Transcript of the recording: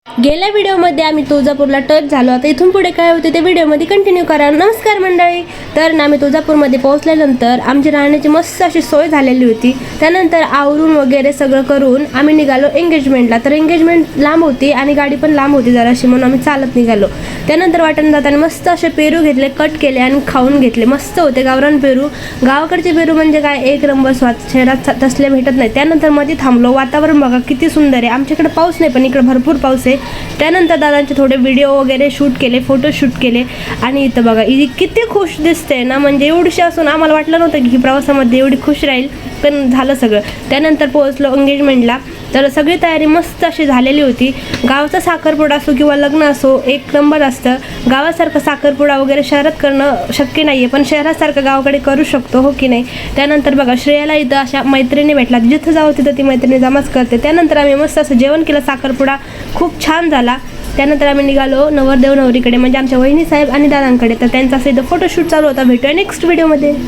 गेल्या व्हिडिओमध्ये आम्ही तुळजापूरला टच झालो. आता इथून पुढे काय होते ते व्हिडिओमध्ये कंटिन्यू करा. नमस्कार मंडळी. तर ना आम्ही तुळजापूरमध्ये पोहोचल्यानंतर आमची राहण्याची मस्त अशी सोय झालेली होती. त्यानंतर आवरून वगैरे सगळं करून आम्ही निघालो एंगेजमेंटला. तर एंगेजमेंट लांब होती आणि गाडी पण लांब होती जराशी, म्हणून आम्ही चालत निघालो. त्यानंतर वाटण जाताना मस्त असे पेरू घेतले, कट केले आणि खाऊन घेतले. मस्त होते गावरान पेरू. गावाकडचे पेरू म्हणजे काय एक नंबर स्वाद, शहरात तसले भेटत नाही. त्यानंतर मध्ये थांबलो. वातावरण बघा किती सुंदर आहे. आमच्याकडे पाऊस नाही पण इकडे भरपूर पाऊस आहे. त्यानंतर दादांचे थोडे व्हिडिओ वगैरे शूट केले, फोटो शूट केले. आणि इथं बघा किती खुश दिसते ना, म्हणजे एवढीशी असून आम्हाला वाटलं नव्हतं की प्रवासामध्ये एवढी खुश राहील, पण झालं सगळं. त्यानंतर पोहोचलो एंगेजमेंटला. तर सगळी तयारी मस्त अशी झालेली होती. गावचा साखरपुडा असो किंवा लग्न असो एक नंबर असतं. गावासारखं साखरपुडा वगैरे शहरात करणं शक्य नाही आहे, पण शहरासारखं गावाकडे करू शकतो, हो की नाही. त्यानंतर बघा श्रेयाला इथं अशा मैत्रिणी भेटला, जिथं जाऊ तिथं ती मैत्रिणी जमाच करते. त्यानंतर आम्ही मस्त असं जेवण केलं. साखरपुडा खूप छान झाला. त्यानंतर आम्ही निघालो नवरदेव नवरीकडे, म्हणजे आमच्या वहिनी साहेब आणि दादांकडे. तर त्यांचा असं इथं फोटोशूट चालू होता. भेटूया नेक्स्ट व्हिडिओमध्ये.